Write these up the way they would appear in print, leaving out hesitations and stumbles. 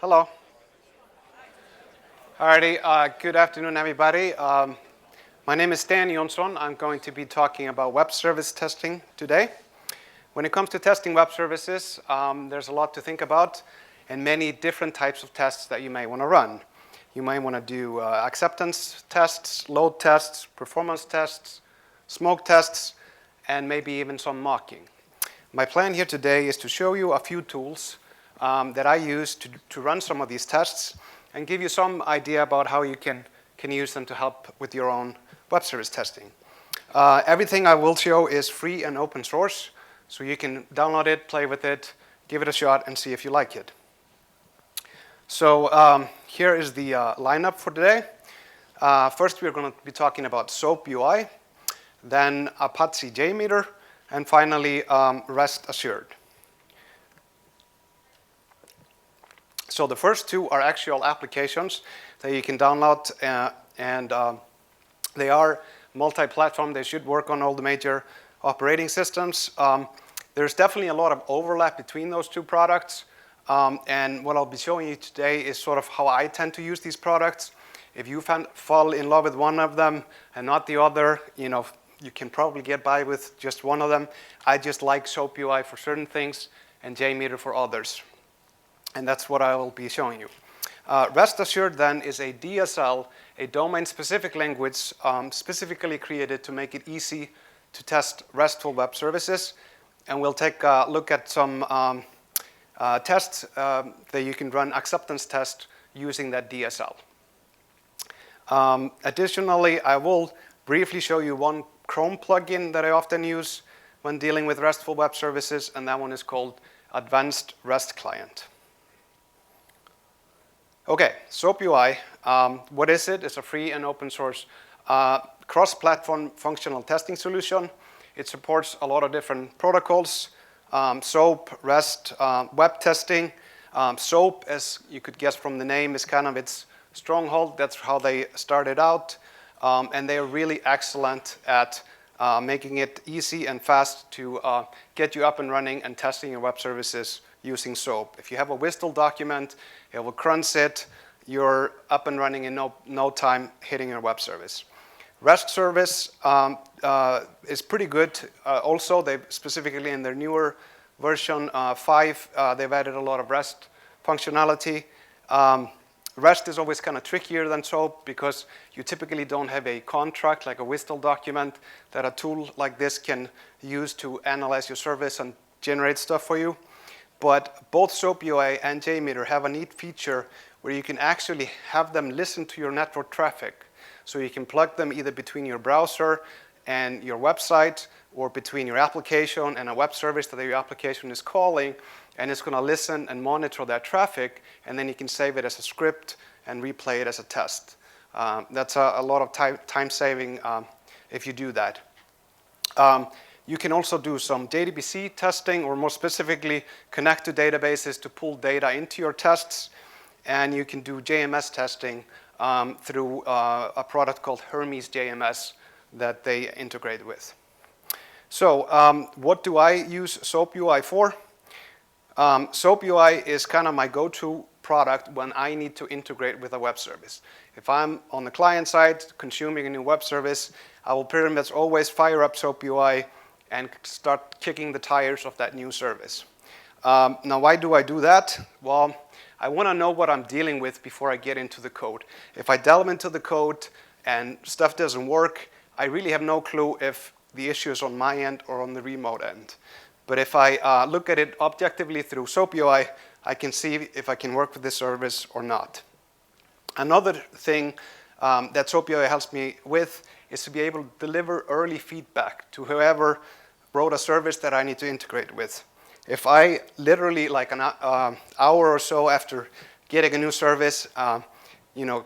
Hello. Alrighty, good afternoon, everybody. My name is Jónsson. I'm going to be talking about web service testing today. When it comes to testing web services, there's a lot to think about and many different types of tests that you may want to run. You might want to do acceptance tests, load tests, performance tests, smoke tests, and maybe even some mocking. My plan here today is to show you a few tools that I use to run some of these tests and give you some idea about how you can use them to help with your own web service testing. Everything I will show is free and open source, so you can download it, play with it, give it a shot, and see if you like it. So here is the lineup for today. First, we're going to be talking about SoapUI, then Apache JMeter, and finally REST-assured. So the first two are actual applications that you can download, and they are multi-platform. They should work on all the major operating systems. There's definitely a lot of overlap between those two products, and what I'll be showing you today is sort of how I tend to use these products. If you fall in love with one of them and not the other, you can probably get by with just one of them. I just like SoapUI for certain things and JMeter for others. And that's what I will be showing you. REST-assured then is a DSL, a domain-specific language specifically created to make it easy to test RESTful web services. And we'll take a look at some tests that you can run acceptance tests using that DSL. Additionally, I will briefly show you one Chrome plugin that I often use when dealing with RESTful web services, and that one is called Advanced REST Client. Okay, SoapUI, what is it? It's a free and open source cross-platform functional testing solution. It supports a lot of different protocols, SOAP, REST, web testing. SOAP, as you could guess from the name, is kind of its stronghold. That's how they started out. And they are really excellent at making it easy and fast to get you up and running and testing your web services using SOAP. If you have a WSDL document, it will crunch it. You're up and running in no time hitting your web service. REST service is pretty good. Also, they specifically in their newer version 5, they've added a lot of REST functionality. REST is always kind of trickier than SOAP because you typically don't have a contract like a WSDL document that a tool like this can use to analyze your service and generate stuff for you. But both SoapUI and JMeter have a neat feature where you can actually have them listen to your network traffic. So you can plug them either between your browser and your website or between your application and a web service that your application is calling, and it's going to listen and monitor that traffic, and then you can save it as a script and replay it as a test. That's a lot of time saving if you do that. You can also do some JDBC testing, or more specifically, connect to databases to pull data into your tests. And you can do JMS testing through a product called Hermes JMS that they integrate with. So what do I use SoapUI for? SoapUI is kind of my go-to product when I need to integrate with a web service. If I'm on the client side consuming a new web service, I will pretty much always fire up SoapUI and start kicking the tires of that new service. Now, why do I do that? Well, I want to know what I'm dealing with before I get into the code. If I delve into the code and stuff doesn't work, I really have no clue if the issue is on my end or on the remote end. But if I look at it objectively through SoapUI, I can see if I can work with this service or not. Another thing that SoapUI helps me with is to be able to deliver early feedback to whoever wrote a service that I need to integrate with. If I literally, like an hour or so after getting a new service,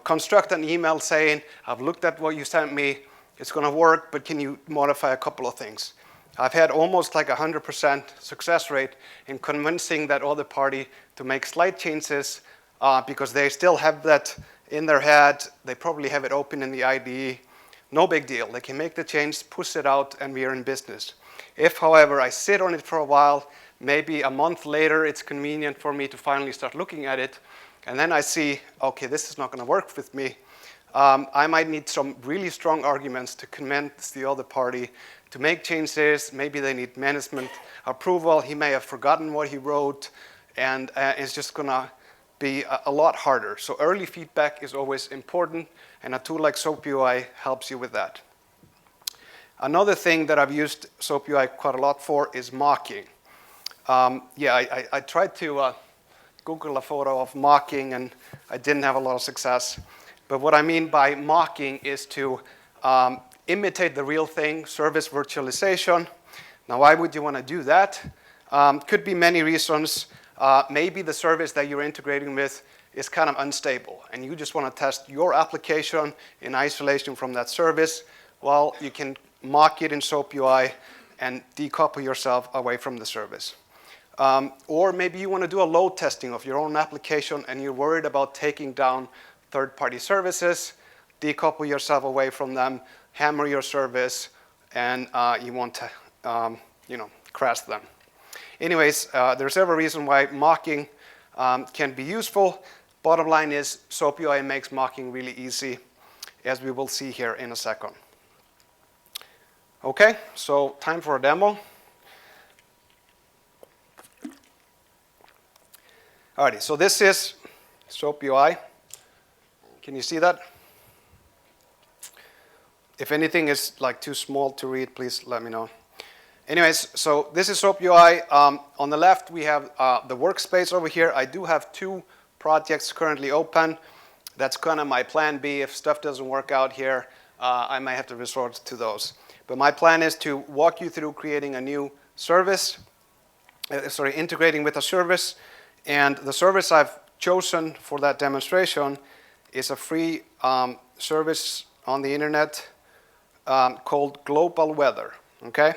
construct an email saying, I've looked at what you sent me, it's going to work, but can you modify a couple of things? I've had almost like 100% success rate in convincing that other party to make slight changes because they still have that in their head. They probably have it open in the IDE. No big deal. They can make the change, push it out, and we are in business. If, however, I sit on it for a while, Maybe a month later, it's convenient for me to finally start looking at it. And then I see, okay, this is not going to work with me. I might need some really strong arguments to convince the other party to make changes. Maybe they need management approval. He may have forgotten what he wrote, and it's just going to be a lot harder. So early feedback is always important, and a tool like SoapUI helps you with that. Another thing that I've used SoapUI quite a lot for is mocking. I tried to Google a photo of mocking, and I didn't have a lot of success. But what I mean by mocking is to imitate the real thing, service virtualization. Now, why would you want to do that? Could be many reasons. Maybe the service that you're integrating with is kind of unstable, and you just want to test your application in isolation from that service. Well, you can mock it in SoapUI and decouple yourself away from the service. Or maybe you want to do a load testing of your own application, and you're worried about taking down third-party services, decouple yourself away from them, hammer your service, and you want to crash them. Anyways, there's several reasons why mocking can be useful. Bottom line is SoapUI makes mocking really easy, as we will see here in a second. Okay, so time for a demo. Alrighty, so this is SoapUI. Can you see that? If anything is like too small to read, please let me know. Anyways, so this is SoapUI. On the left, we have the workspace over here. I do have 2 projects currently open. That's kind of my plan B. If stuff doesn't work out here, I might have to resort to those. But my plan is to walk you through creating a new service, integrating with a service. And the service I've chosen for that demonstration is a free service on the internet called Global Weather. Okay?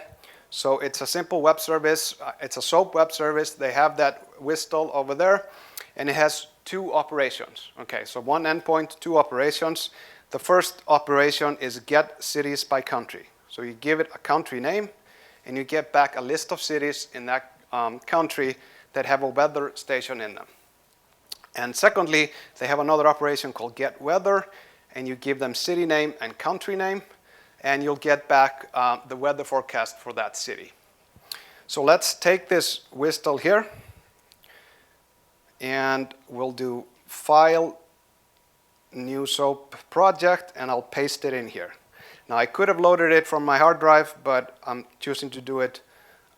So it's a simple web service. It's a SOAP web service. They have that whistle over there, and it has 2 operations. Okay, so 1 endpoint, 2 operations. The first operation is get cities by country. So you give it a country name, and you get back a list of cities in that country that have a weather station in them. And secondly, they have another operation called get weather, and you give them city name and country name, and you'll get back the weather forecast for that city. So let's take this whistle here, and we'll do File, New SOAP Project, and I'll paste it in here. Now, I could have loaded it from my hard drive, but I'm choosing to do it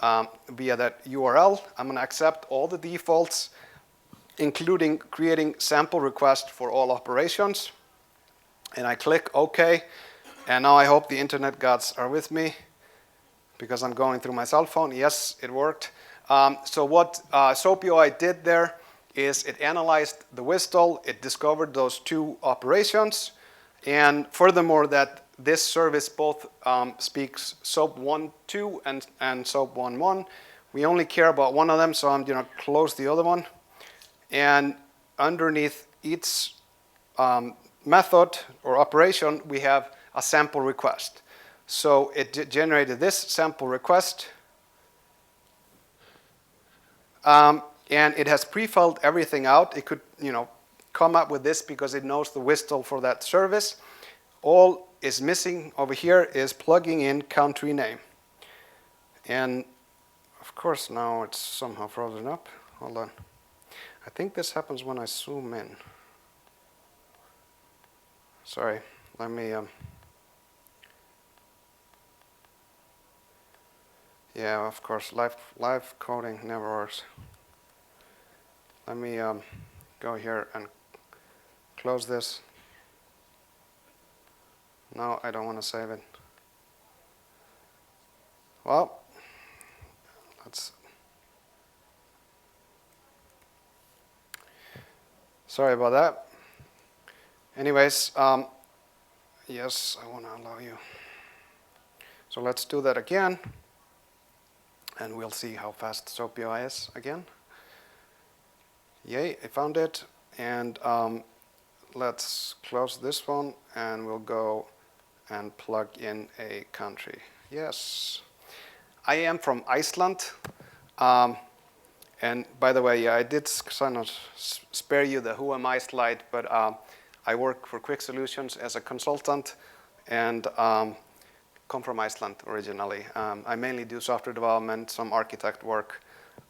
via that URL. I'm going to accept all the defaults, including creating sample requests for all operations. And I click OK. And now I hope the internet gods are with me, because I'm going through my cell phone. Yes, it worked. So what SoapUI did there is it analyzed the whistle. It discovered those 2 operations. And furthermore, that this service both speaks SOAP 1.2 and SOAP 1.1. We only care about one of them, so I'm going to close the other one. And underneath each method or operation, we have a sample request. So it generated this sample request. And it has pre-filled everything out. It could, come up with this because it knows the whistle for that service. All is missing over here is plugging in country name. And of course, now it's somehow frozen up. Hold on. I think this happens when I zoom in. Sorry, let me... Yeah, of course, live coding never works. Let me go here and close this. No, I don't want to save it. Well, let's... Sorry about that. Anyways, yes, I want to allow you. So let's do that again. And we'll see how fast SoapUI is again. Yay, I found it. And let's close this one, and we'll go and plug in a country. Yes. I am from Iceland. And by the way, yeah, I did kind of spare you the who am I slide, but I work for Quick Solutions as a consultant and come from Iceland originally. I mainly do software development, some architect work.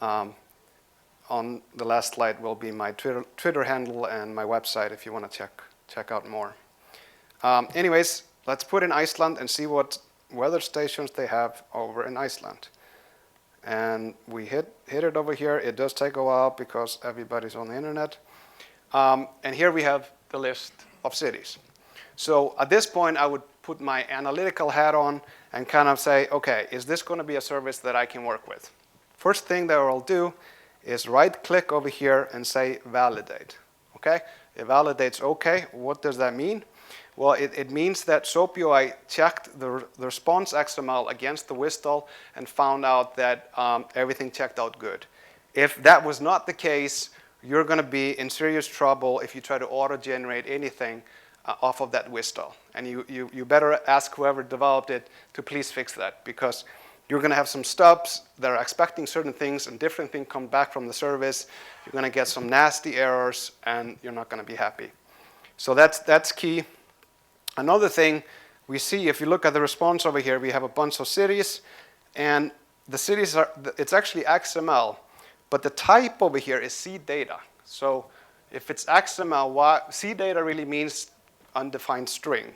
On the last slide will be my Twitter handle and my website if you want to check out more. Anyways, let's put in Iceland and see what weather stations they have over in Iceland. And we hit it over here. It does take a while because everybody's on the internet. And here we have the list of cities. So at this point, I would put my analytical hat on and kind of say, okay, is this going to be a service that I can work with? First thing that I'll do is right-click over here and say validate. Okay? It validates okay. What does that mean? Well, it means that SoapUI checked the response XML against the WSDL and found out that everything checked out good. If that was not the case, you're going to be in serious trouble if you try to auto-generate anything off of that WSDL. And you better ask whoever developed it to please fix that, because you're going to have some stubs that are expecting certain things and different things come back from the service. You're going to get some nasty errors, and you're not going to be happy. So that's key. Another thing we see, if you look at the response over here, we have a bunch of cities, and the cities it's actually XML, but the type over here is C data. So if it's XML, C data really means undefined string.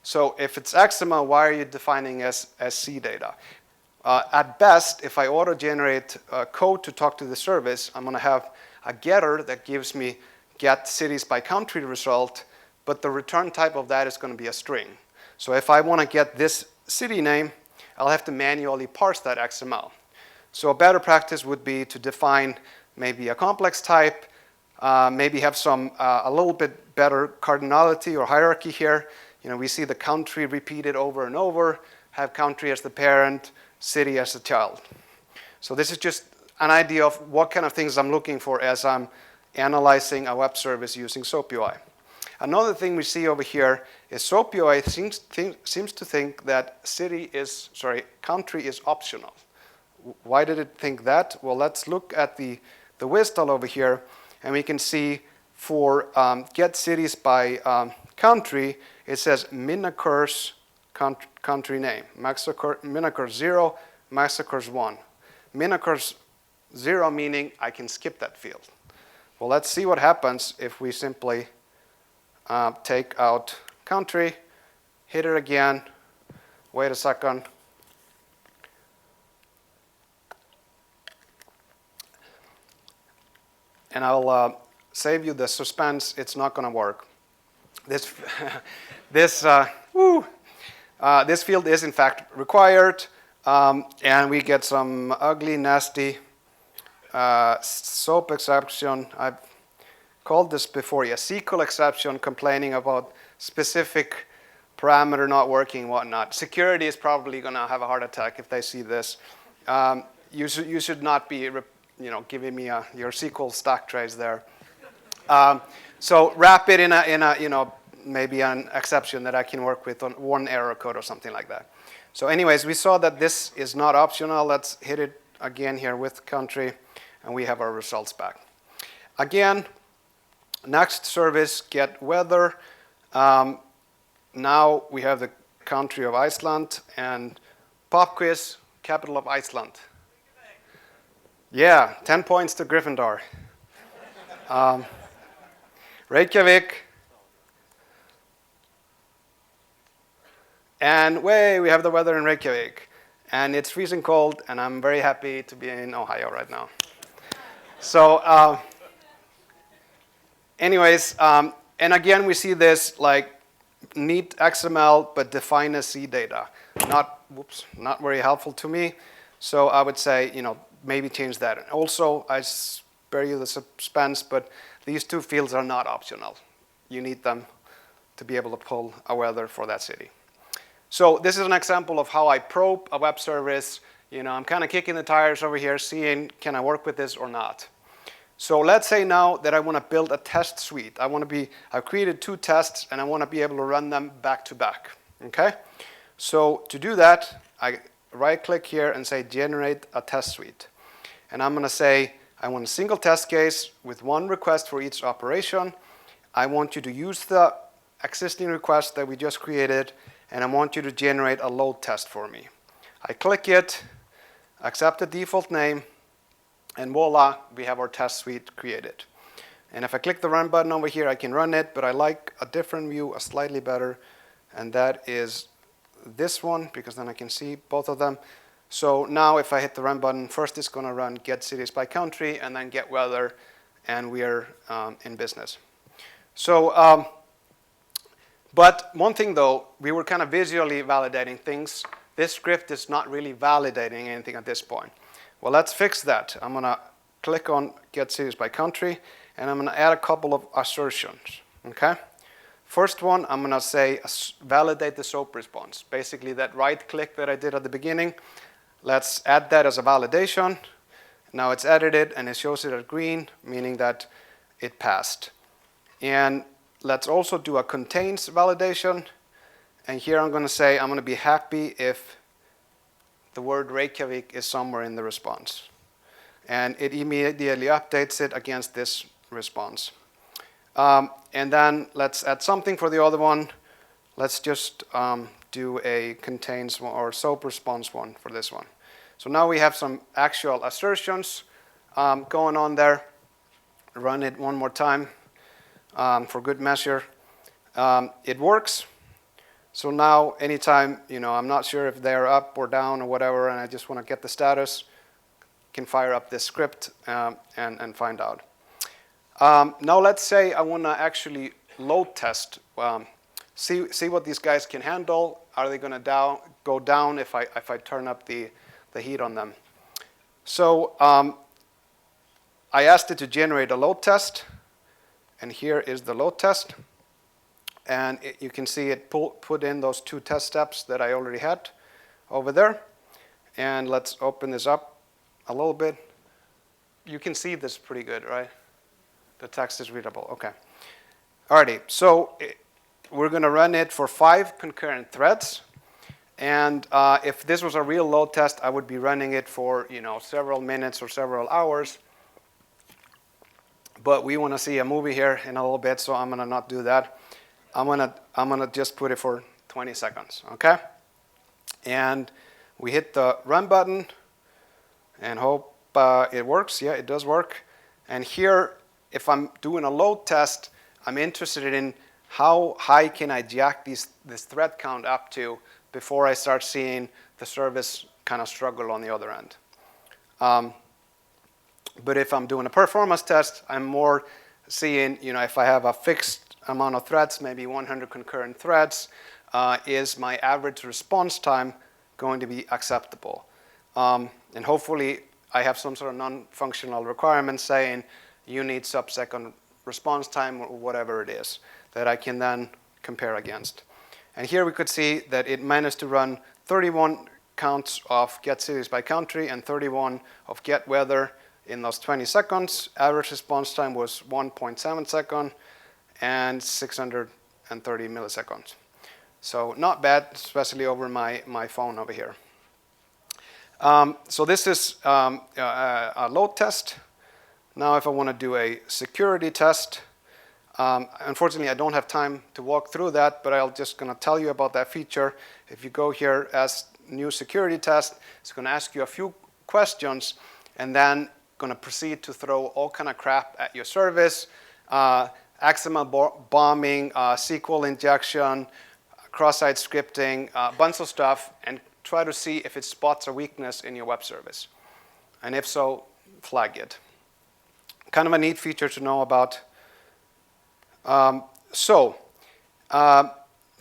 So if it's XML, why are you defining as C data? At best, if I auto-generate code to talk to the service, I'm going to have a getter that gives me get cities by country result, but the return type of that is going to be a string. So if I want to get this city name, I'll have to manually parse that XML. So a better practice would be to define maybe a complex type, maybe have some a little bit better cardinality or hierarchy here. You know, we see the country repeated over and over, have country as the parent, city as the child. So this is just an idea of what kind of things I'm looking for as I'm analyzing a web service using SoapUI. Another thing we see over here is SoapUI seems to think that country is optional. Why did it think that? Well, let's look at the WSDL over here, and we can see for get cities by country, it says min occurs country name. Min occurs 0, max occurs 1. Min occurs 0 meaning I can skip that field. Well, let's see what happens if we simply take out country, hit it again, wait a second. And I'll save you the suspense. It's not going to work. This field is in fact required, and we get some ugly, nasty SOAP exception. I've called this before a SQL exception, complaining about specific parameter not working and whatnot. Security is probably going to have a heart attack if they see this. You should not be giving me your SQL stack trace there. So wrap it in a maybe an exception that I can work with on one error code or something like that. So anyways, we saw that this is not optional. Let's hit it again here with country, and we have our results back. Again, next service, get weather. Now we have the country of Iceland, and pop quiz, capital of Iceland. Yeah, 10 points to Gryffindor. Reykjavik. And we have the weather in Reykjavik. And it's freezing cold, and I'm very happy to be in Ohio right now. So anyways, and again, we see this like neat XML, but define as C data. Not very helpful to me. So I would say, maybe change that. And also, I spare you the suspense, but these two fields are not optional. You need them to be able to pull a weather for that city. So this is an example of how I probe a web service. I'm kind of kicking the tires over here, seeing can I work with this or not. So let's say now that I want to build a test suite. I've created 2 tests, and I want to be able to run them back to back. Okay? So to do that, I right-click here and say generate a test suite. And I'm going to say I want a single test case with one request for each operation. I want you to use the existing request that we just created, and I want you to generate a load test for me. I click it, accept the default name, and voila, we have our test suite created. And if I click the run button over here, I can run it, but I like a different view, a slightly better, and that is this one, because then I can see both of them. So now if I hit the run button, first it's going to run get cities by country, and then get weather, and we are in business. So, but one thing though, we were kind of visually validating things. This script is not really validating anything at this point. Well, let's fix that. I'm going to click on get cities by country, and I'm going to add a couple of assertions. Okay? First one, I'm going to say validate the SOAP response. Basically that right click that I did at the beginning, let's add that as a validation. Now it's edited and it shows it as green, meaning that it passed. And let's also do a contains validation. And here I'm going to say I'm going to be happy if the word Reykjavik is somewhere in the response. And it immediately updates it against this response. And then let's add something for the other one. Let's just do a contains one or SOAP response one for this one. So now we have some actual assertions going on there. Run it one more time for good measure. It works. So now anytime, I'm not sure if they're up or down or whatever, and I just want to get the status, can fire up this script and find out. Now let's say I want to actually load test, see what these guys can handle. Are they going to go down if I turn up the heat on them? So I asked it to generate a load test, and here is the load test. And you can see it put in those 2 test steps that I already had over there. And let's open this up a little bit. You can see this pretty good, right? The text is readable. Okay. Alrighty. So we're going to run it for 5 concurrent threads. And if this was a real load test, I would be running it for several minutes or several hours. But we want to see a movie here in a little bit, so I'm going to not do that. I'm gonna just put it for 20 seconds, okay? And we hit the run button and hope it works. Yeah, it does work. And here, if I'm doing a load test, I'm interested in how high can I jack this thread count up to before I start seeing the service kind of struggle on the other end. But if I'm doing a performance test, I'm more seeing, if I have a fixed amount of threads, maybe 100 concurrent threads, is my average response time going to be acceptable? And hopefully I have some sort of non-functional requirement saying you need sub-second response time or whatever it is that I can then compare against. And here we could see that it managed to run 31 counts of get cities by country and 31 of get weather in those 20 seconds. Average response time was 1.7 seconds. And 630 milliseconds. So not bad, especially over my phone over here. So this is a load test. Now if I want to do a security test, unfortunately I don't have time to walk through that, but I'm just going to tell you about that feature. If you go here as new security test, it's going to ask you a few questions, and then going to proceed to throw all kind of crap at your service. XML bombing, SQL injection, cross-site scripting, a bunch of stuff, and try to see if it spots a weakness in your web service. And if so, flag it. Kind of a neat feature to know about. But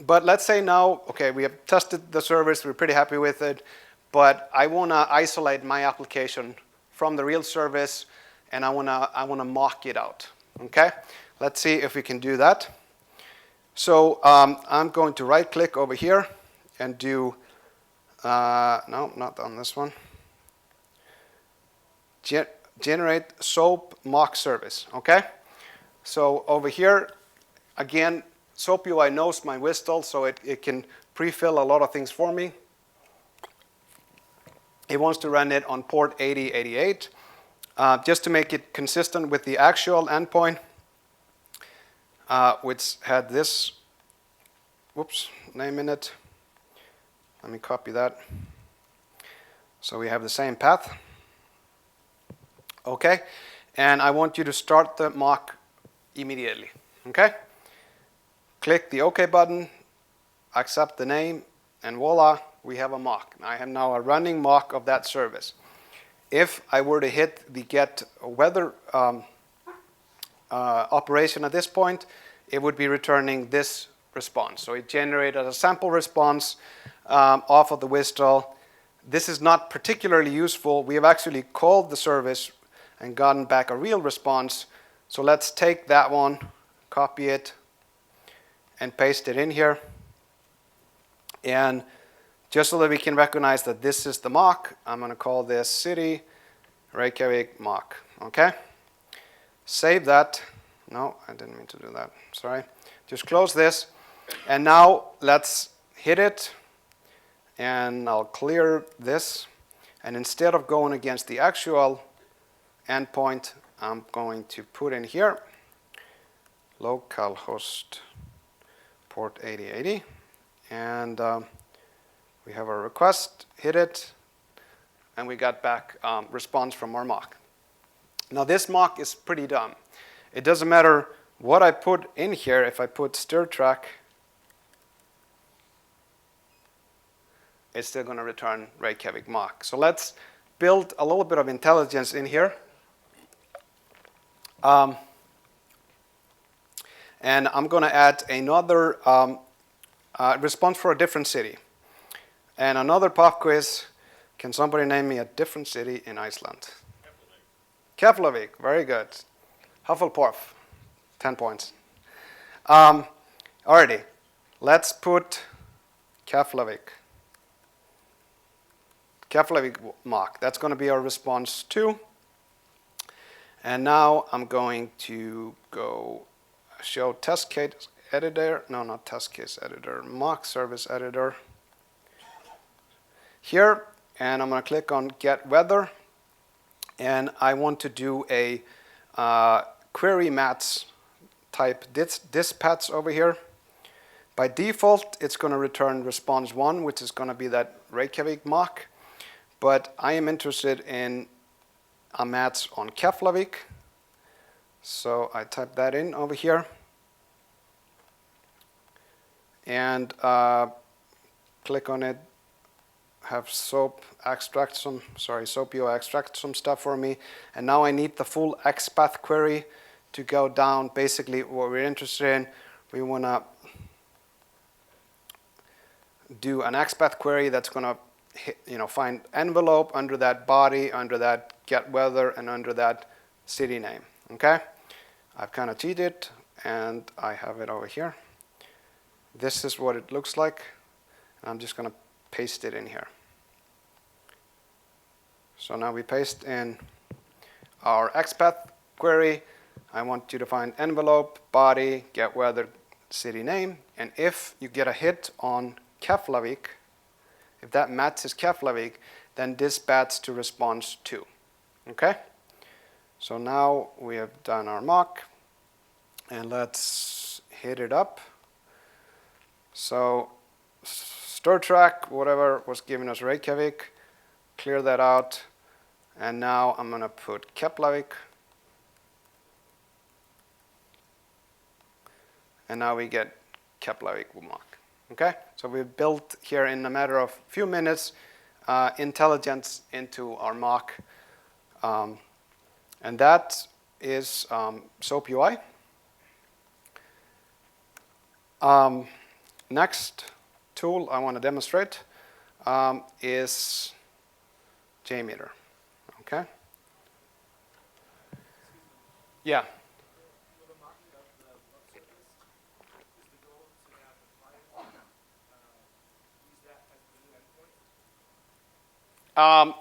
let's say now, okay, we have tested the service, we're pretty happy with it, but I want to isolate my application from the real service, and I want to mock it out, okay? Let's see if we can do that. So I'm going to right-click over here and do, no, not on this one. Generate SOAP mock service, okay? So over here, again, SoapUI knows my WSDL, so it can pre-fill a lot of things for me. It wants to run it on port 8088. just to make it consistent with the actual endpoint, which had this name in it. Let me copy that. So we have the same path. Okay, and I want you to start the mock immediately. Okay, click the OK button, accept the name, and voila, we have a mock. I have now a running mock of that service. If I were to hit the get weather operation at this point, it would be returning this response. So it generated a sample response off of the WSDL. This is not particularly useful. We have actually called the service and gotten back a real response. So let's take that one, copy it, and paste it in here. And just so that we can recognize that this is the mock, I'm going to call this city Reykjavik mock. Okay? Save that. No, I didn't mean to do that. Sorry. Just close this. And now let's hit it. And I'll clear this. And instead of going against the actual endpoint, I'm going to put in here localhost port 8080. And we have a request, hit it, and we got back response from our mock. Now this mock is pretty dumb. It doesn't matter what I put in here. If I put stir track, it's still going to return Reykjavik mock. So let's build a little bit of intelligence in here. And I'm going to add another response for a different city. And another pop quiz. Can somebody name me a different city in Iceland? Keflavik. Very good. Hufflepuff. 10 points. Alrighty. Let's put Keflavik. Keflavik mock. That's going to be our response 2. And now I'm going to go show test case editor. No, not test case editor. Mock service editor. Here. And I'm going to click on get weather. And I want to do a query mats type dispatch over here. By default, it's going to return response 1, which is going to be that Reykjavik mock. But I am interested in a mats on Keflavik. So I type that in over here. And click on it. Have SoapUI extract some stuff for me. And now I need the full XPath query to go down. Basically, what we're interested in, we want to do an XPath query that's going to find envelope under that body, under that get weather, and under that city name. Okay? I've kind of cheated, and I have it over here. This is what it looks like. And I'm just going to paste it in here. So now we paste in our XPath query. I want you to find envelope, body, get weather, city name. And if you get a hit on Keflavik, if that matches Keflavik, then dispatch to response 2. Okay? So now we have done our mock. And let's hit it up. So stir track, whatever was giving us Reykjavik, clear that out. And now I'm going to put Keflavik. And now we get Keflavik mock. Okay? So we built here in a matter of a few minutes intelligence into our mock. And that is SoapUI. Next tool I want to demonstrate is JMeter. Okay? Yeah.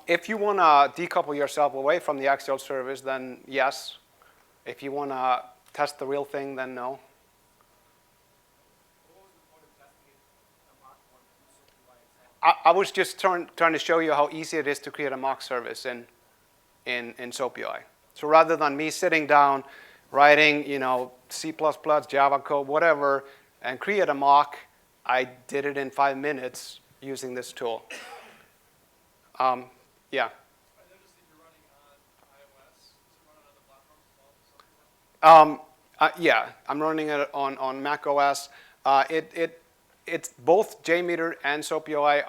If you want to decouple yourself away from the actual service, then yes. If you want to test the real thing, then no. I was just trying to show you how easy it is to create a mock service. And in SoapUI. So rather than me sitting down, writing, C++, Java code, whatever, and create a mock, I did it in 5 minutes using this tool. Yeah. I noticed that you're running on iOS. Is it running on other platforms as well? Yeah, I'm running it on Mac OS. It's both JMeter and SoapUI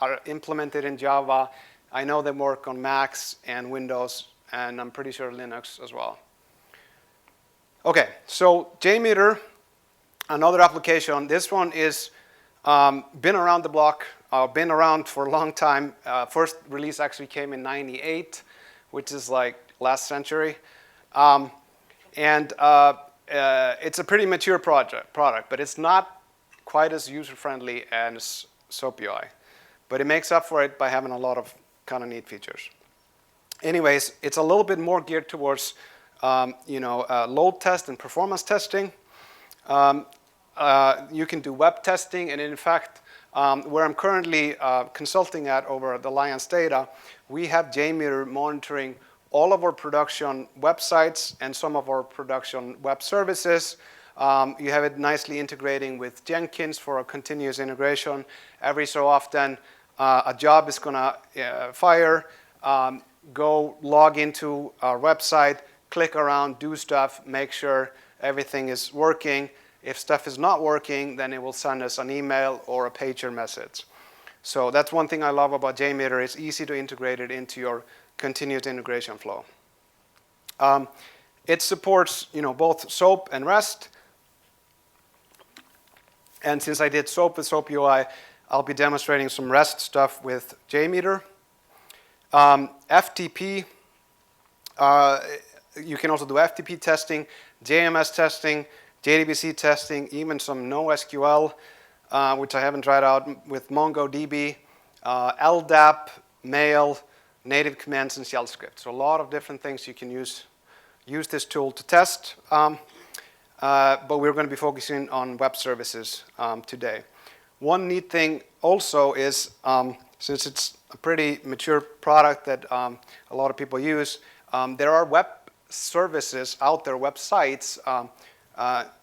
are implemented in Java. I know they work on Macs and Windows, and I'm pretty sure Linux as well. Okay, so JMeter, another application. This one is been around the block, been around for a long time. First release actually came in '98, which is like last century. And it's a pretty mature product, but it's not quite as user-friendly as SoapUI. But it makes up for it by having a lot of kind of neat features. Anyways, it's a little bit more geared towards load test and performance testing. You can do web testing, and in fact, where I'm currently consulting at over at Alliance Data, we have JMeter monitoring all of our production websites and some of our production web services. You have it nicely integrating with Jenkins for a continuous integration. Every so often, a job is going to fire, go log into our website, click around, do stuff, make sure everything is working. If stuff is not working, then it will send us an email or a pager message. So that's one thing I love about JMeter. It's easy to integrate it into your continuous integration flow. It supports both SOAP and REST. And since I did SOAP with SoapUI, I'll be demonstrating some REST stuff with JMeter. FTP, you can also do FTP testing, JMS testing, JDBC testing, even some NoSQL, which I haven't tried out with MongoDB, LDAP, mail, native commands, and shell scripts. So a lot of different things you can use this tool to test. But we're going to be focusing on web services today. One neat thing also is, since it's a pretty mature product that a lot of people use, there are web services out there, websites,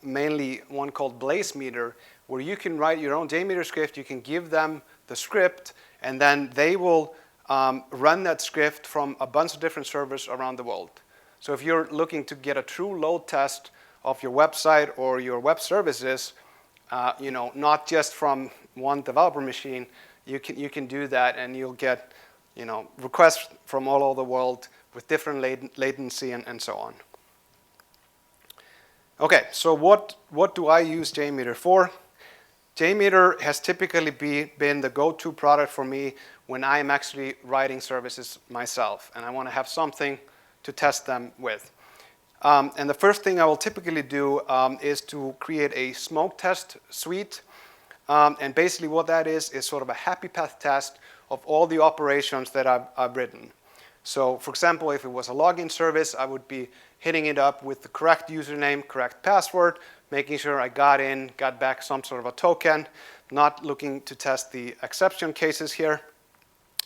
mainly one called BlazeMeter, where you can write your own JMeter script. You can give them the script, and then they will run that script from a bunch of different servers around the world. So if you're looking to get a true load test of your website or your web services, not just from one developer machine, you can do that, and you'll get requests from all over the world with different latency and so on. Okay, so what do I use JMeter for? JMeter has typically been the go-to product for me when I am actually writing services myself, and I want to have something to test them with. And the first thing I will typically do is to create a smoke test suite. And basically what that is sort of a happy path test of all the operations that I've written. So for example, if it was a login service, I would be hitting it up with the correct username, correct password, making sure I got in, got back some sort of a token, not looking to test the exception cases here.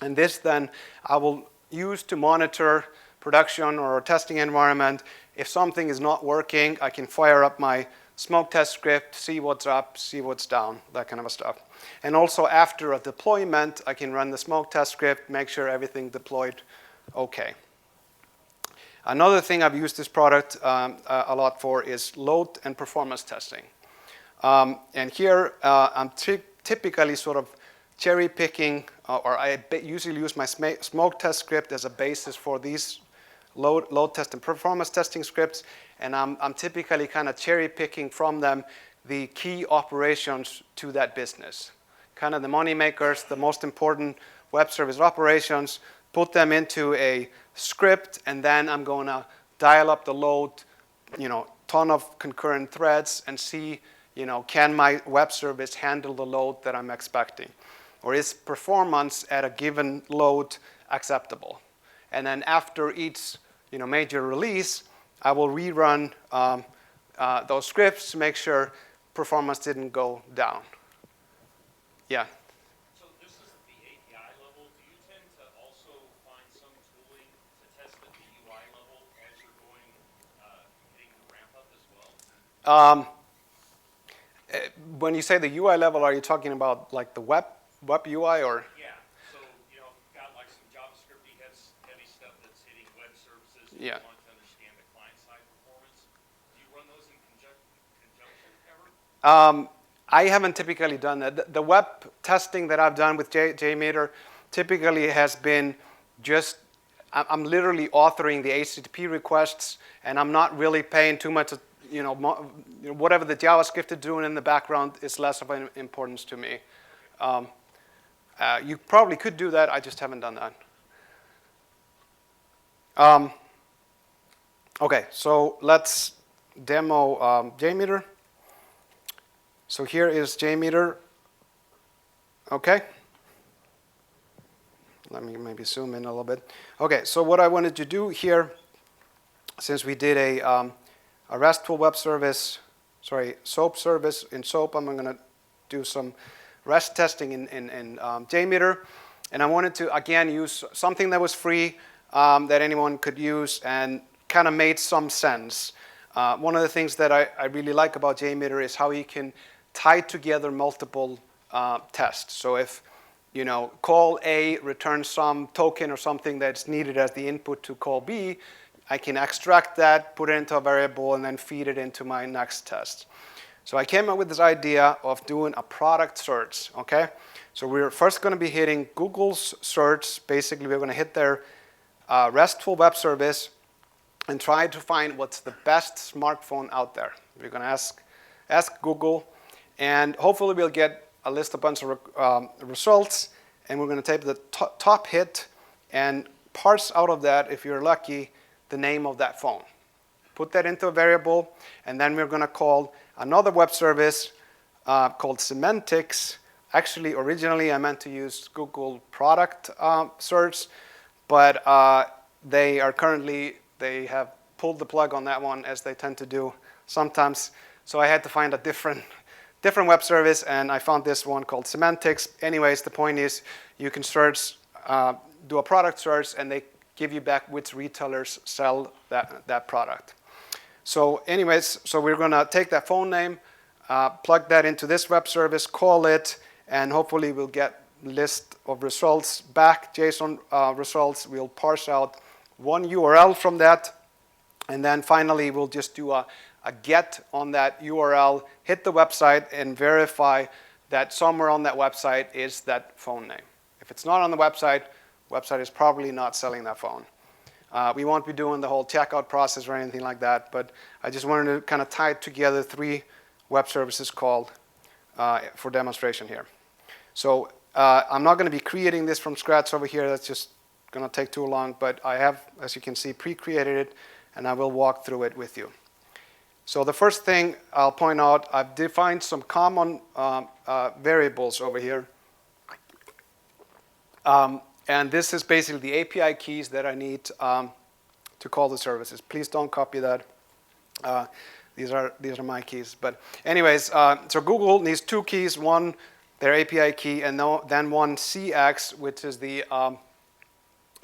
And this then I will use to monitor production or testing environment. If something is not working, I can fire up my smoke test script, see what's up, see what's down, that kind of stuff. And also after a deployment, I can run the smoke test script, make sure everything deployed okay. Another thing I've used this product a lot for is load and performance testing. And here I'm typically sort of cherry picking, or I usually use my smoke test script as a basis for these load test and performance testing scripts, and I'm typically kind of cherry picking from them the key operations to that business. Kind of the money makers, the most important web service operations, put them into a script, and then I'm going to dial up the load, ton of concurrent threads, and see, can my web service handle the load that I'm expecting? Or is performance at a given load acceptable? And then after each major release, I will rerun those scripts to make sure performance didn't go down. Yeah? So this is at the API level. Do you tend to also find some tooling to test the Um, when you say the UI level, are you talking about like the web UI or? Yeah. So, got like some JavaScript-y heavy stuff that's hitting web services. Yeah. You want to understand the client-side performance. Do you run those in conjunction ever? I haven't typically done that. The web testing that I've done with JMeter typically has been just, I'm literally authoring the HTTP requests, and I'm not really paying too much, whatever the JavaScript is doing in the background is less of an importance to me. You probably could do that, I just haven't done that. Okay, so let's demo JMeter. So here is JMeter. Okay. Let me maybe zoom in a little bit. Okay, so what I wanted to do here, since we did a RESTful web service, SOAP service in SOAP, I'm going to do some REST testing in JMeter. And I wanted to, again, use something that was free, that anyone could use, and kind of made some sense. One of the things that I really like about JMeter is how you can tie together multiple tests. So if call A returns some token or something that's needed as the input to call B, I can extract that, put it into a variable, and then feed it into my next test. So I came up with this idea of doing a product search, okay? So we're first going to be hitting Google's search. Basically, we're going to hit their RESTful web service and try to find what's the best smartphone out there. We're going to ask Google, and hopefully we'll get a list of bunch of results, and we're going to take the top hit and parse out of that, if you're lucky, the name of that phone. Put that into a variable, and then we're going to call another web service called Semantics. Actually, originally I meant to use Google product search, but they have pulled the plug on that one, as they tend to do sometimes. So I had to find a different web service, and I found this one called Semantics. Anyways, the point is you can search, do a product search, and they give you back which retailers sell that product. So anyways, so we're going to take that phone name, plug that into this web service, call it, and hopefully we'll get a list of results back, JSON results. We'll parse out one URL from that, and then finally we'll just do a get on that URL, hit the website, and verify that somewhere on that website is that phone name. If it's not on the website is probably not selling that phone. We won't be doing the whole checkout process or anything like that, but I just wanted to kind of tie together 3 web services called for demonstration here. So I'm not going to be creating this from scratch over here. That's just going to take too long, but I have, as you can see, pre-created it, and I will walk through it with you. So the first thing I'll point out, I've defined some common variables over here. And this is basically the API keys that I need to call the services. Please don't copy that. These are my keys. But anyways, so Google needs 2 keys. One, their API key, and then one CX, which is the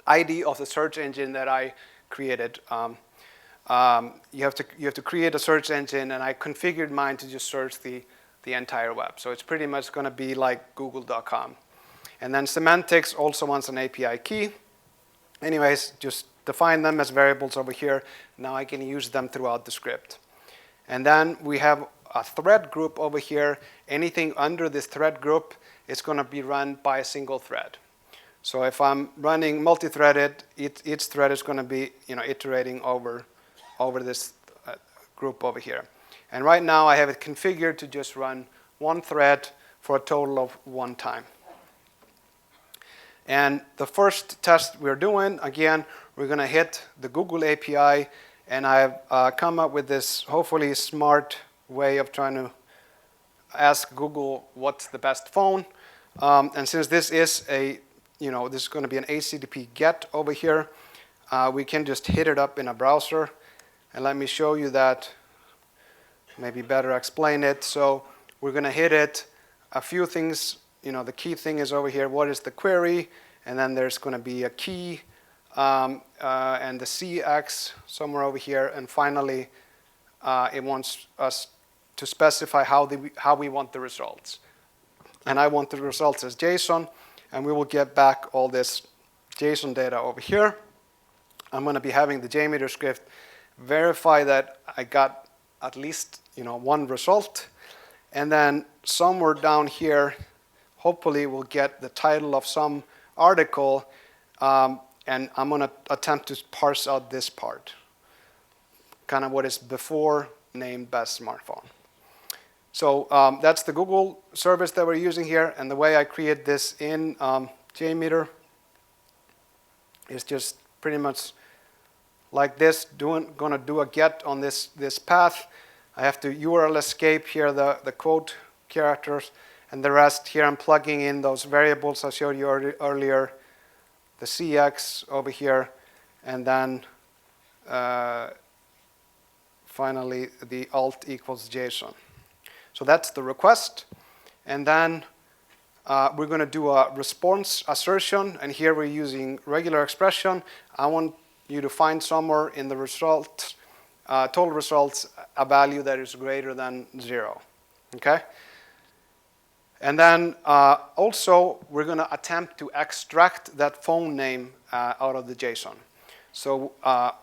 ID of the search engine that I created. You have to create a search engine, and I configured mine to just search the entire web. So it's pretty much going to be like google.com. And then Semantics also wants an API key. Anyways, just define them as variables over here. Now I can use them throughout the script. And then we have a thread group over here. Anything under this thread group is going to be run by a single thread. So if I'm running multi-threaded, each thread is going to be iterating over this group over here. And right now I have it configured to just run one thread for a total of 1 time. And the first test we're doing, again, we're going to hit the Google API, and I've come up with this hopefully smart way of trying to ask Google what's the best phone. And since this is this is going to be an HTTP GET over here, we can just hit it up in a browser. And let me show you that, maybe better explain it. So we're going to hit it. A few things, the key thing is over here, what is the query? And then there's going to be a key and the CX somewhere over here. And finally, it wants us to specify how we want the results. And I want the results as JSON, and we will get back all this JSON data over here. I'm going to be having the JMeter script verify that I got at least one result, and then somewhere down here, hopefully we'll get the title of some article, and I'm going to attempt to parse out this part, kind of what is before named best smartphone. So that's the Google service that we're using here, and the way I create this in JMeter is just pretty much like this. Going to do a get on this path. I have to URL escape here the quote characters, and the rest here I'm plugging in those variables I showed you earlier, the CX over here, and then finally the alt equals JSON. So that's the request, and then we're going to do a response assertion, and here we're using regular expression. I want you to find somewhere in the results, total results, a value that is greater than 0. Okay? And then also we're going to attempt to extract that phone name out of the JSON. So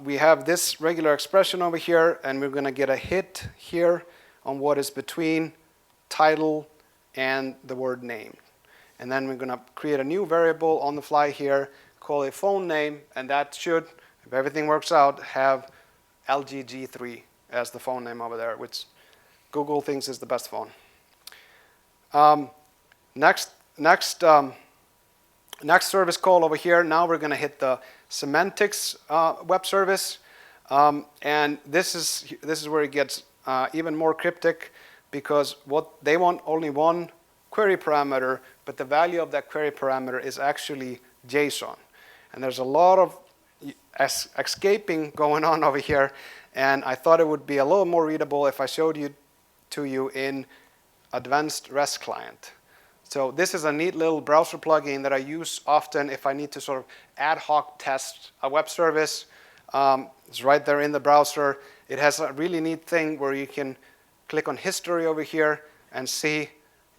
we have this regular expression over here, and we're going to get a hit here on what is between title and the word name. And then we're going to create a new variable on the fly here, call it phone name, and that should, if everything works out, have LGG3 as the phone name over there, which Google thinks is the best phone. Next service call over here. Now we're going to hit the semantics web service, and this is where it gets even more cryptic, because what they want only one query parameter, but the value of that query parameter is actually JSON. And there's a lot of escaping going on over here, and I thought it would be a little more readable if I showed you to you in Advanced REST Client. So this is a neat little browser plugin that I use often if I need to sort of ad hoc test a web service. It's right there in the browser. It has a really neat thing where you can click on history over here and see,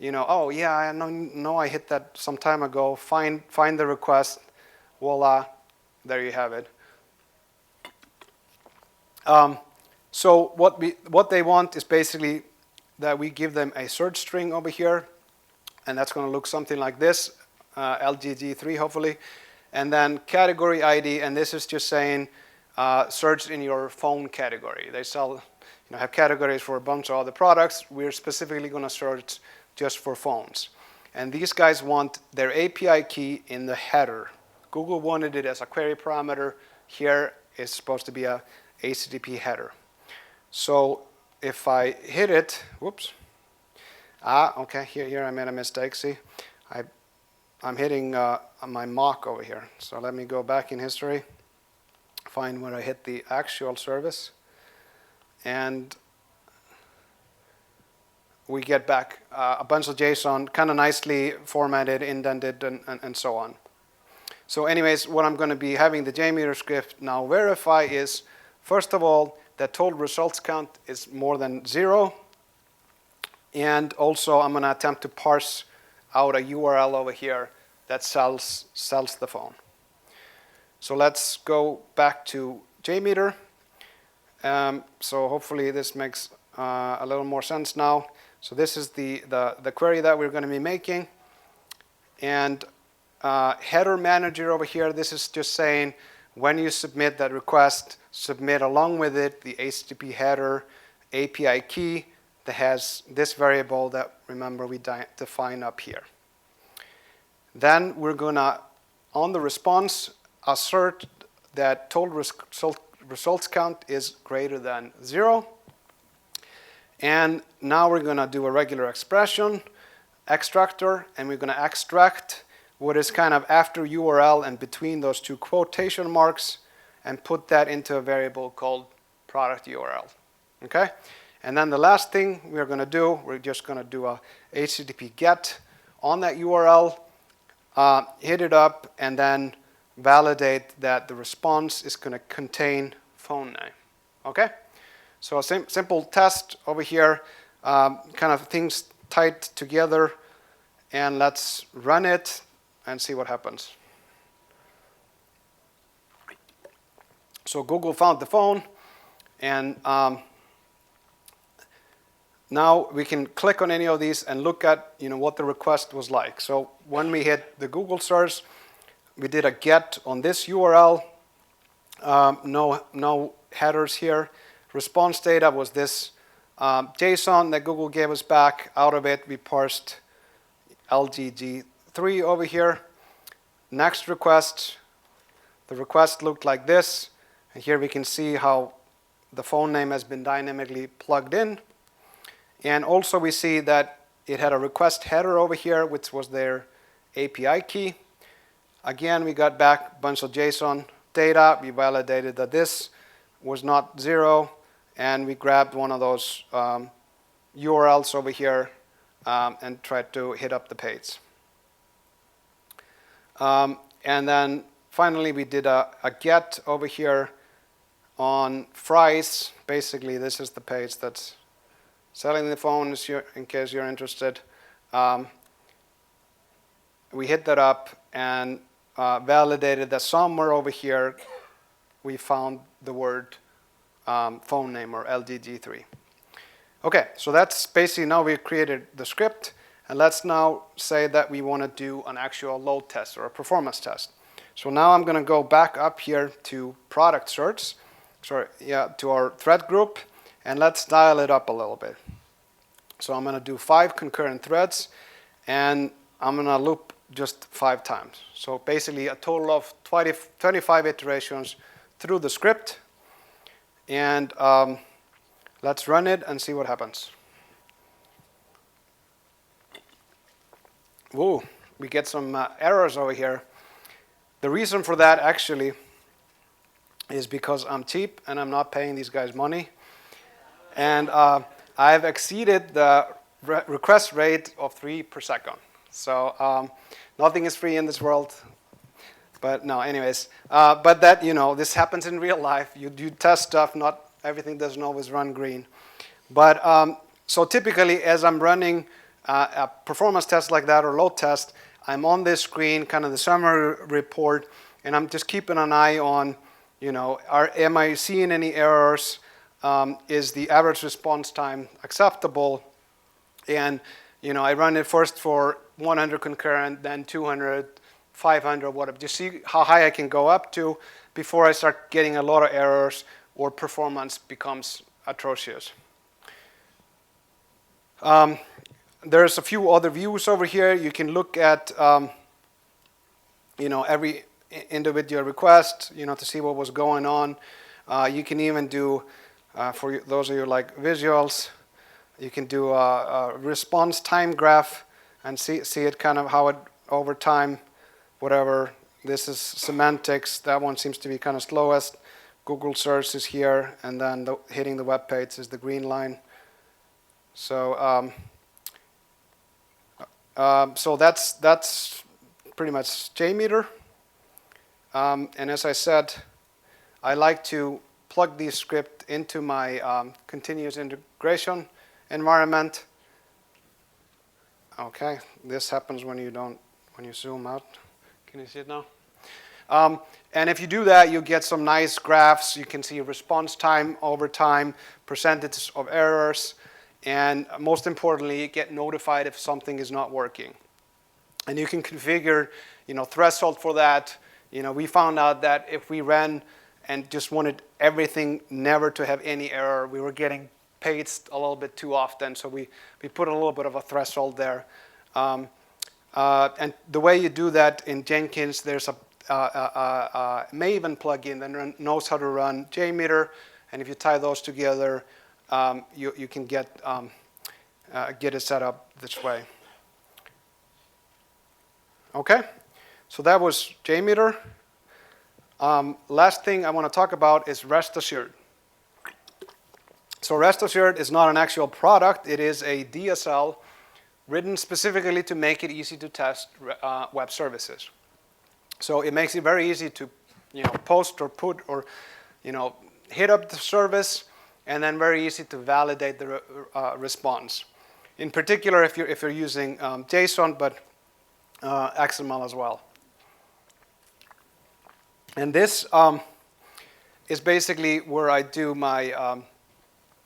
oh yeah, I know I hit that some time ago. Find the request. Voila, there you have it. So what they want is basically that we give them a search string over here, and that's going to look something like this, LGG3 hopefully, and then category ID, and this is just saying search in your phone category. They sell, have categories for a bunch of other products. We're specifically going to search just for phones. And these guys want their API key in the header. Google wanted it as a query parameter. Here it's supposed to be a HTTP header. So if I hit it, whoops. Okay, here I made a mistake. See, I'm hitting my mock over here. So let me go back in history, find where I hit the actual service, and we get back a bunch of JSON, kind of nicely formatted, indented, and so on. So anyways, what I'm going to be having the JMeter script now verify is, first of all, that total results count is more than 0. And also, I'm going to attempt to parse out a URL over here that sells the phone. So let's go back to JMeter. So hopefully this makes a little more sense now. So this is the query that we're going to be making. And header manager over here, this is just saying when you submit that request, submit along with it the HTTP header API key that has this variable that, remember, we define up here. Then we're going to, on the response, assert that total results count is greater than 0. And now we're going to do a regular expression extractor, and we're going to extract what is kind of after URL and between those two quotation marks, and put that into a variable called product URL. Okay? And then the last thing we're going to do, we're just going to do a HTTP GET on that URL, hit it up, and then validate that the response is going to contain phone name. Okay? So a simple test over here, kind of things tied together, and let's run it and see what happens. So Google found the phone, and now we can click on any of these and look at what the request was like. So when we hit the Google search, we did a get on this URL. No headers here. Response data was this JSON that Google gave us back. Out of it, we parsed LGG3 over here. Next request, the request looked like this. And here we can see how the phone name has been dynamically plugged in. And also we see that it had a request header over here, which was their API key. Again, we got back a bunch of JSON data. We validated that this was not 0. And we grabbed one of those URLs over here and tried to hit up the page. And then finally, we did a get over here on Fry's. Basically, this is the page that's selling the phone, in case you're interested. We hit that up and validated that somewhere over here we found the word phone name, or LGG3. Okay, so that's basically, now we've created the script, and let's now say that we want to do an actual load test or a performance test. So now I'm going to go back up here to product search, to our thread group, and let's dial it up a little bit. So I'm going to do 5 concurrent threads, and I'm going to loop just 5 times. So basically a total of 25 iterations through the script. And let's run it and see what happens. Whoa, we get some errors over here. The reason for that actually is because I'm cheap and I'm not paying these guys money. And I've exceeded the request rate of 3 per second. So nothing is free in this world. But no, anyways. But that, this happens in real life. You test stuff, not everything doesn't always run green. But so typically, as I'm running a performance test like that or load test, I'm on this screen, kind of the summary report, and I'm just keeping an eye on, am I seeing any errors? Is the average response time acceptable? And, I run it first for 100 concurrent, then 200, 500, whatever. Just see how high I can go up to before I start getting a lot of errors or performance becomes atrocious. There's a few other views over here. You can look at, every individual request, to see what was going on. You can even do, for those of you like visuals, you can do a response time graph and see it kind of how it over time, whatever. This is semantics. That one seems to be kind of slowest. Google search is here, and then hitting the web page is the green line. So so that's pretty much JMeter. And as I said, I like to plug this script into my continuous integration environment. Okay, this happens when you zoom out. Can you see it now? And if you do that, you get some nice graphs. You can see response time over time, percentages of errors, and most importantly, you get notified if something is not working. And you can configure, threshold for that. We found out that if we ran and just wanted everything never to have any error, we were getting paged a little bit too often. So we put a little bit of a threshold there. And the way you do that in Jenkins, there's a Maven plugin that knows how to run JMeter, and if you tie those together, you can get it set up this way. Okay, so that was JMeter. Last thing I want to talk about is REST-assured. So REST-assured is not an actual product. It is a DSL written specifically to make it easy to test web services. So it makes it very easy to post or put or hit up the service, and then very easy to validate the response. In particular, if you're using JSON, but XML as well. And this is basically where I do my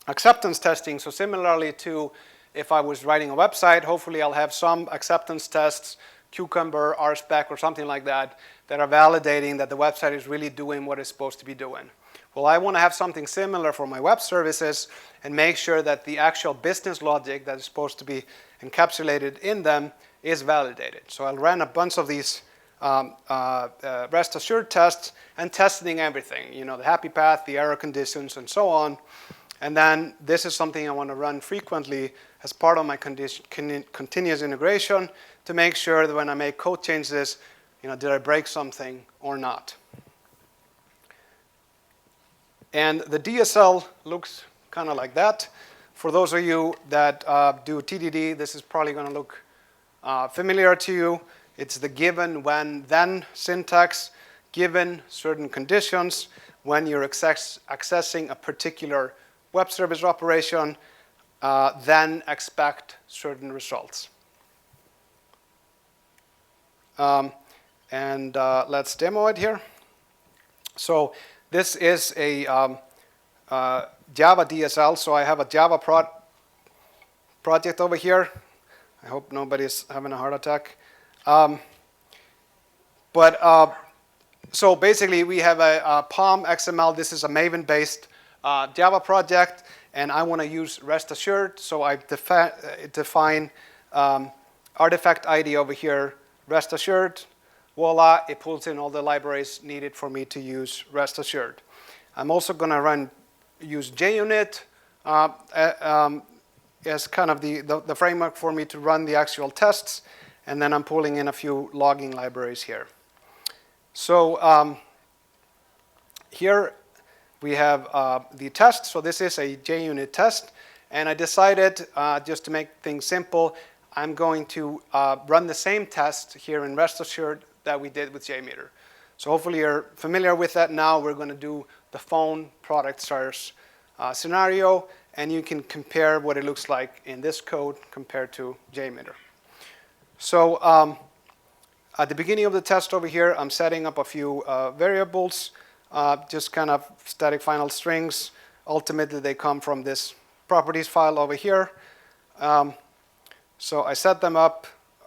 acceptance testing. So similarly to if I was writing a website, hopefully I'll have some acceptance tests, Cucumber, RSpec, or something like that, that are validating that the website is really doing what it's supposed to be doing. Well, I want to have something similar for my web services and make sure that the actual business logic that is supposed to be encapsulated in them is validated. So I'll run a bunch of these REST-assured tests and testing everything, the happy path, the error conditions, and so on. And then this is something I want to run frequently as part of my continuous integration to make sure that when I make code changes, did I break something or not? And the DSL looks kind of like that. For those of you that do TDD, this is probably going to look familiar to you. It's the given, when, then syntax, given certain conditions, when you're accessing a particular web service operation, then expect certain results. Let's demo it here. So this is a Java DSL. So I have a Java project over here. I hope nobody's having a heart attack. So basically, we have a POM XML. This is a Maven-based Java project, and I want to use REST-assured. So I define artifact ID over here, REST-assured. Voila, it pulls in all the libraries needed for me to use REST-assured. I'm also going to use JUnit as kind of the framework for me to run the actual tests, and then I'm pulling in a few logging libraries here. So here we have the test. So this is a JUnit test, and I decided just to make things simple, I'm going to run the same test here in REST-assured that we did with JMeter. So hopefully you're familiar with that now. We're going to do the phone product stars scenario, and you can compare what it looks like in this code compared to JMeter. So at the beginning of the test over here, I'm setting up a few variables, just kind of static final strings. Ultimately, they come from this properties file over here. So I set them up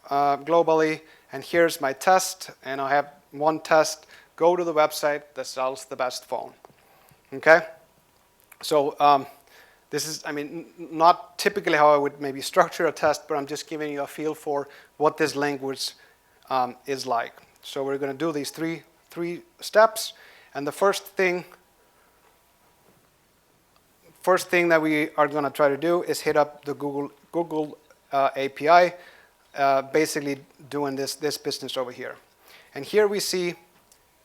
globally, and here's my test, and I have one test, go to the website that sells the best phone. Okay? So this is, not typically how I would maybe structure a test, but I'm just giving you a feel for what this language is like. So we're going to do these three steps, and the first thing that we are going to try to do is hit up the Google API, basically doing this business over here. And here we see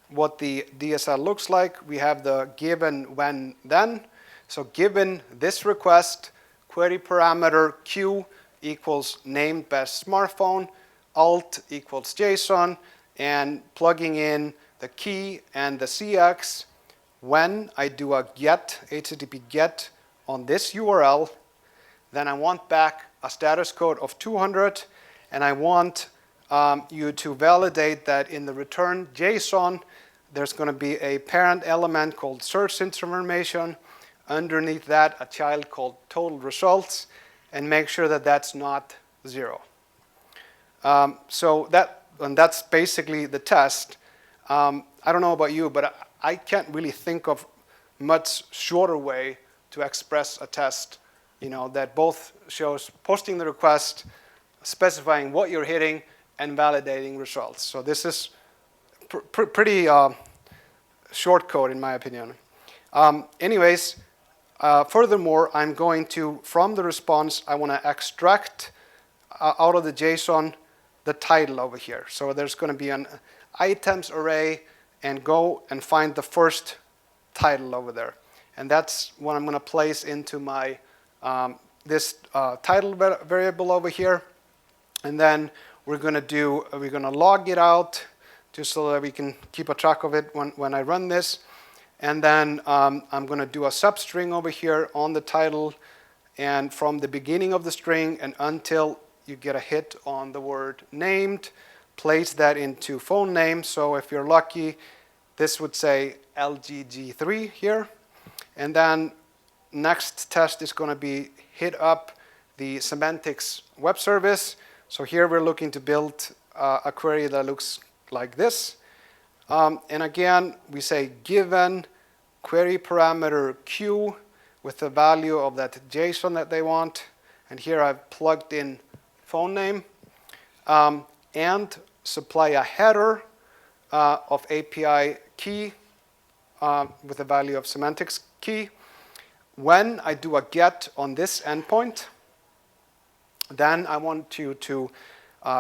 what the DSL looks like. We have the given, when, then. So given this request, query parameter Q equals named best smartphone, alt equals JSON, and plugging in the key and the CX. When I do a get, HTTP get on this URL, then I want back a status code of 200, and I want you to validate that in the return JSON, there's going to be a parent element called search information. Underneath that, a child called total results, and make sure that that's not 0. So that's basically the test. I don't know about you, but I can't really think of much shorter way to express a test, that both shows posting the request, specifying what you're hitting, and validating results. So this is pretty short code in my opinion. Anyways, furthermore, I'm going to, from the response, I want to extract out of the JSON the title over here. So there's going to be an items array, and go and find the first title over there. And that's what I'm going to place into my this title variable over here. And then we're going to log it out just so that we can keep a track of it when I run this. And then I'm going to do a substring over here on the title. And from the beginning of the string and until you get a hit on the word named, place that into phone name. So if you're lucky, this would say LGG3 here. And then next test is going to be hit up the semantics web service. So here we're looking to build a query that looks like this. And again, we say given query parameter Q with the value of that JSON that they want. And here I've plugged in phone name and supply a header of API key with the value of semantics key. When I do a get on this endpoint, then I want you to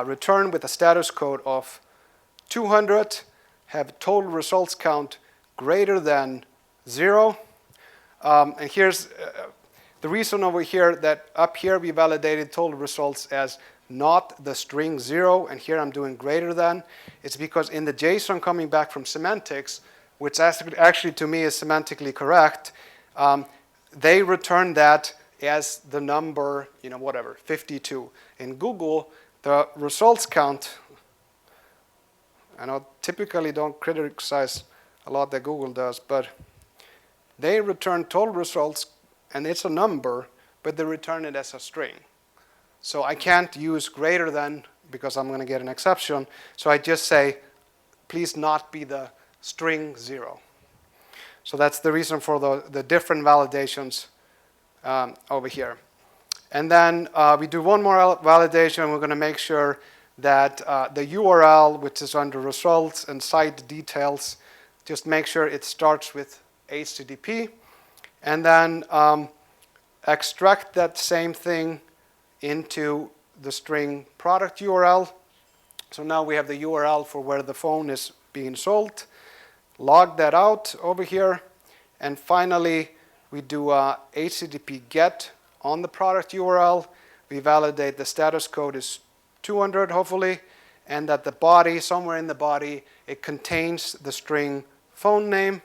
return with a status code of 200, have total results count greater than 0. And here's the reason over here that up here we validated total results as not the string 0, and here I'm doing greater than. It's because in the JSON coming back from semantics, which actually to me is semantically correct, they return that as the number, whatever, 52. In Google, the results count, and I typically don't criticize a lot that Google does, but they return total results, and it's a number, but they return it as a string. So I can't use greater than because I'm going to get an exception. So I just say, please not be the string 0. So that's the reason for the different validations over here. And then we do one more validation. We're going to make sure that the URL, which is under results and site details, just make sure it starts with HTTP. And then extract that same thing into the string product URL. So now we have the URL for where the phone is being sold. Log that out over here. And finally, we do a HTTP GET on the product URL. We validate the status code is 200, hopefully, and that the body, somewhere in the body, it contains the string phone name.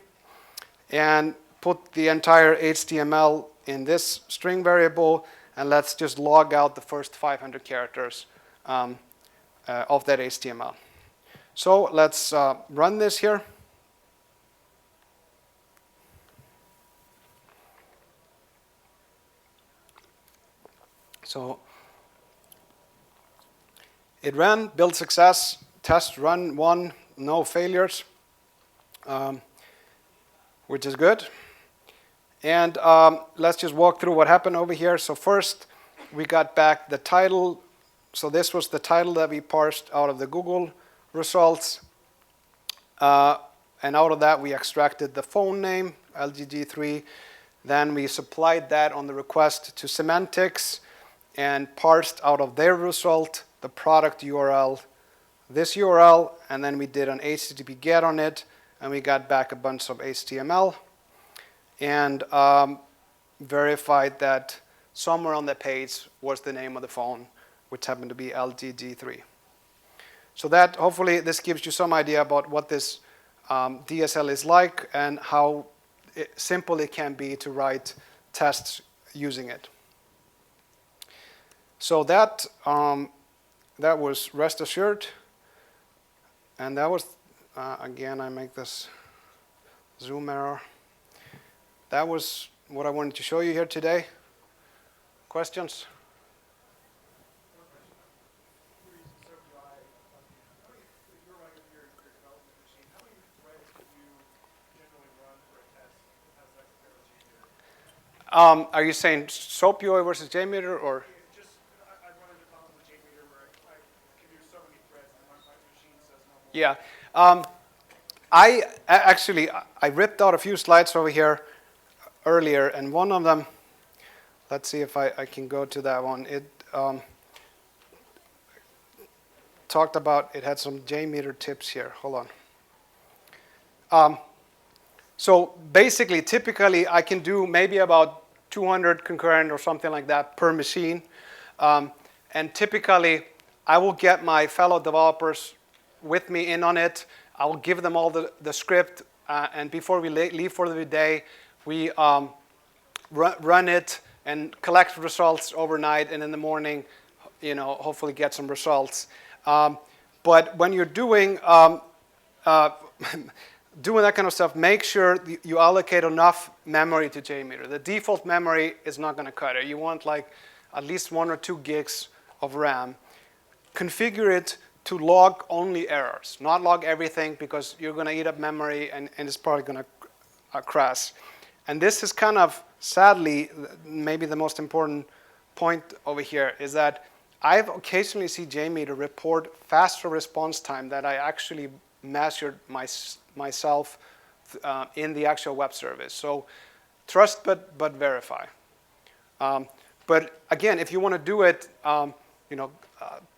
And put the entire HTML in this string variable, and let's just log out the first 500 characters of that HTML. So let's run this here. So it ran, build success, test run 1, no failures, which is good. And let's just walk through what happened over here. So first, we got back the title. So this was the title that we parsed out of the Google results. And out of that, we extracted the phone name, LGG3. Then we supplied that on the request to semantics and parsed out of their result the product URL, this URL, and then we did an HTTP GET on it, and we got back a bunch of HTML. And verified that somewhere on the page was the name of the phone, which happened to be LGG3. So that, hopefully, this gives you some idea about what this DSL is like and how simple it can be to write tests using it. So that was rest assured. And that was, again, I make this zoom error. That was what I wanted to show you here today. Questions? Are you saying SoapUI versus JMeter, or? Just, I wanted to talk about JMeter where I can do so many threads and my machine says no more. Yeah. I ripped out a few slides over here earlier, and one of them, let's see if I can go to that one. It talked about, it had some JMeter tips here. Hold on. So basically, typically, I can do maybe about 200 concurrent or something like that per machine. And typically, I will get my fellow developers with me in on it. I will give them all the script and before we leave for the day, we run it and collect results overnight, and in the morning, hopefully get some results. But when you're doing doing that kind of stuff, make sure you allocate enough memory to JMeter. The default memory is not going to cut it. You want like at least 1 or 2 gigs of RAM. Configure it to log only errors, not log everything, because you're going to eat up memory and it's probably going to crash. And this is kind of, sadly, maybe the most important point over here is that I've occasionally seen JMeter report faster response time that I actually measured myself in the actual web service. So trust but verify. But again, if you want to do it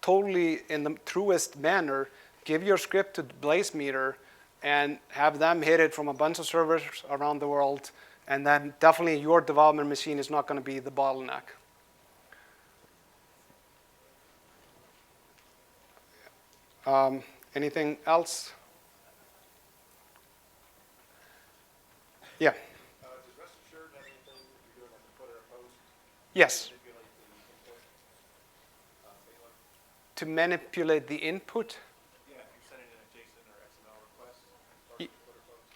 totally in the truest manner, give your script to BlazeMeter and have them hit it from a bunch of servers around the world, and then definitely your development machine is not going to be the bottleneck. Anything else? Yeah. Does REST-assured have anything you're doing like a footer or post? Yes. To manipulate the input? To manipulate the input? Yeah, if you're sending in a JSON or XML request, start with footer post.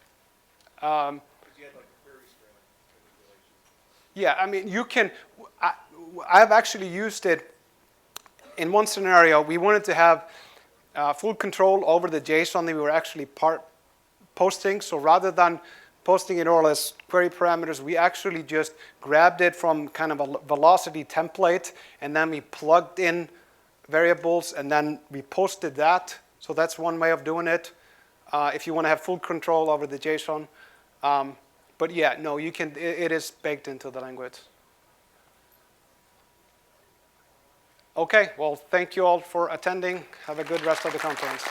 Because you had like a query string manipulation. Yeah, I mean, you can. I've actually used it in one scenario. We wanted to have full control over the JSON that we were actually posting. So rather than posting it all as query parameters, we actually just grabbed it from kind of a velocity template, and then we plugged in variables, and then we posted that. So that's one way of doing it if you want to have full control over the JSON. But yeah, no, you can. It is baked into the language. Okay, well, thank you all for attending. Have a good rest of the conference.